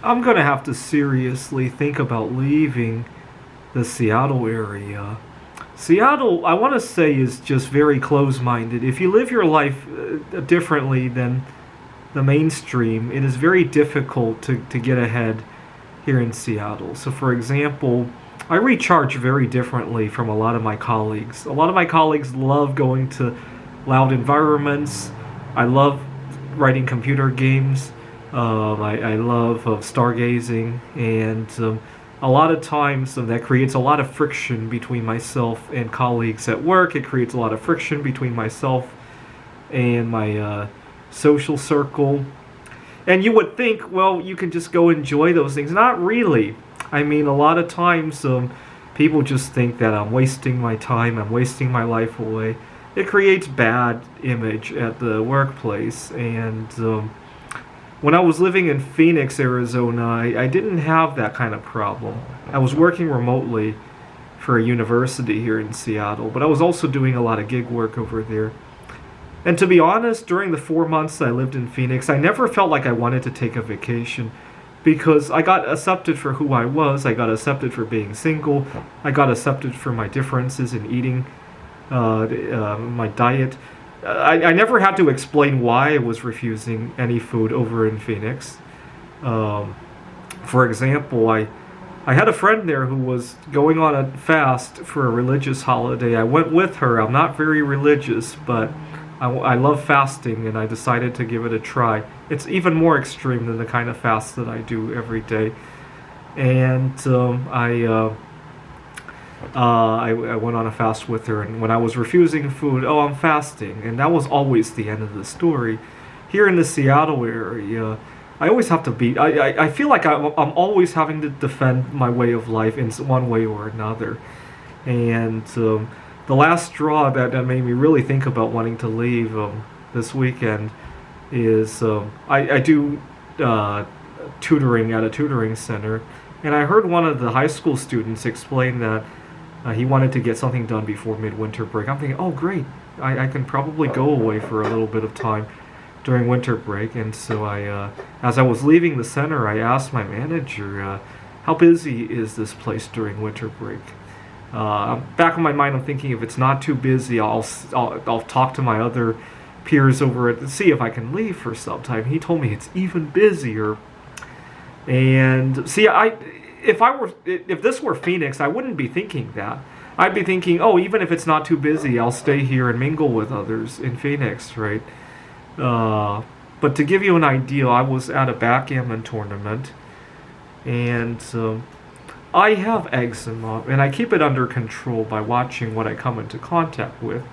I'm gonna have to seriously think about leaving the Seattle area. Seattle, I want to say, is just very close-minded. If you live your life differently than the mainstream, it is very difficult to get ahead here in Seattle. So, for example, I recharge very differently from a lot of my colleagues. A lot of my colleagues love going to loud environments. I love writing computer games. I love stargazing, and a lot of times that creates a lot of friction between myself and colleagues at work. It creates a lot of friction between myself and my social circle. And you would think, well, you can just go enjoy those things. Not really. I mean, a lot of times people just think that I'm wasting my time, I'm wasting my life away. It creates bad image at the workplace. And when I was living in Phoenix, Arizona, I didn't have that kind of problem. I was working remotely for a university here in Seattle, but I was also doing a lot of gig work over there. And to be honest, during the 4 months I lived in Phoenix, I never felt like I wanted to take a vacation because I got accepted for who I was. I got accepted for being single. I got accepted for my differences in eating, my diet. I never had to explain why I was refusing any food over in Phoenix. For example, I had a friend there who was going on a fast for a religious holiday. I went with her. I'm not very religious, but I love fasting, and I decided to give it a try. It's even more extreme than the kind of fast that I do every day. And I went on a fast with her, and when I was refusing food, oh, I'm fasting, and that was always the end of the story. Here in the Seattle area, I always have to be. I feel like I'm always having to defend my way of life in one way or another, and the last straw that made me really think about wanting to leave this weekend is I do tutoring at a tutoring center, and I heard one of the high school students explain that he wanted to get something done before midwinter break. I'm thinking, oh great, I can probably go away for a little bit of time during winter break. And so as I was leaving the center, I asked my manager, how busy is this place during winter break? Back in my mind, I'm thinking if it's not too busy, I'll talk to my other peers over it to see if I can leave for some time. He told me it's even busier. And see, if this were Phoenix, I wouldn't be thinking that. I'd be thinking, oh, even if it's not too busy, I'll stay here and mingle with others in Phoenix, right? But to give you an idea, I was at a backgammon tournament, and I have eczema, and I keep it under control by watching what I come into contact with.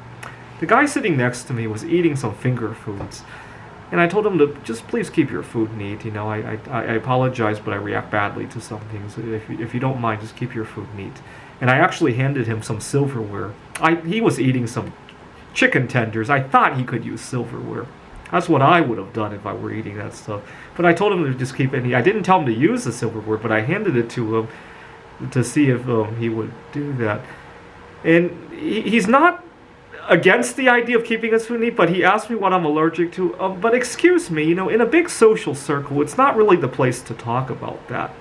The guy sitting next to me was eating some finger foods, and I told him to just please keep your food neat. You know, I apologize, but I react badly to some things. If you don't mind, just keep your food neat. And I actually handed him some silverware. He was eating some chicken tenders. I thought he could use silverware. That's what I would have done if I were eating that stuff. But I told him to just keep it neat. I didn't tell him to use the silverware, but I handed it to him to see if he would do that. And he's not against the idea of keeping his food neat, but he asked me what I'm allergic to. But excuse me, in a big social circle, it's not really the place to talk about that.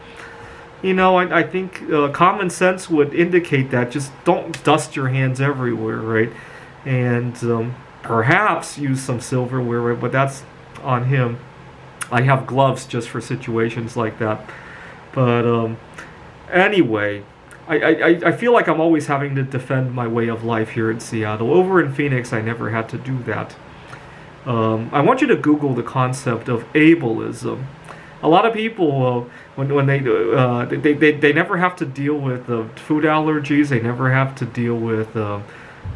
I think common sense would indicate that just don't dust your hands everywhere, right? And perhaps use some silverware, right? But that's on him. I have gloves just for situations like that. But anyway, I feel like I'm always having to defend my way of life here in Seattle. Over in Phoenix, I never had to do that. I want you to Google the concept of ableism. A lot of people, when they never have to deal with food allergies. They never have to deal with.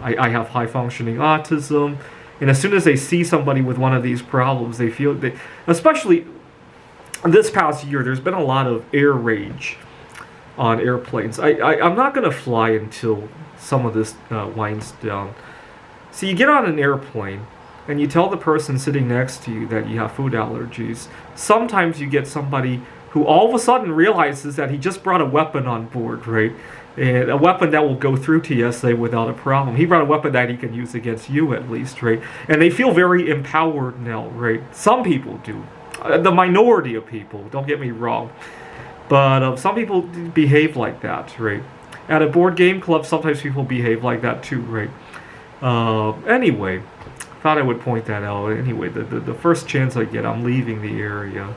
I have high functioning autism, and as soon as they see somebody with one of these problems, they feel especially this past year, there's been a lot of air rage on airplanes. I'm not going to fly until some of this winds down. So you get on an airplane and you tell the person sitting next to you that you have food allergies. Sometimes you get somebody who all of a sudden realizes that he just brought a weapon on board, right? And a weapon that will go through TSA without a problem. He brought a weapon that he can use against you at least, right? And they feel very empowered now, right? Some people do. The minority of people, don't get me wrong. But some people behave like that, right? At a board game club, sometimes people behave like that too, right? Anyway, thought I would point that out. Anyway, the first chance I get, I'm leaving the area.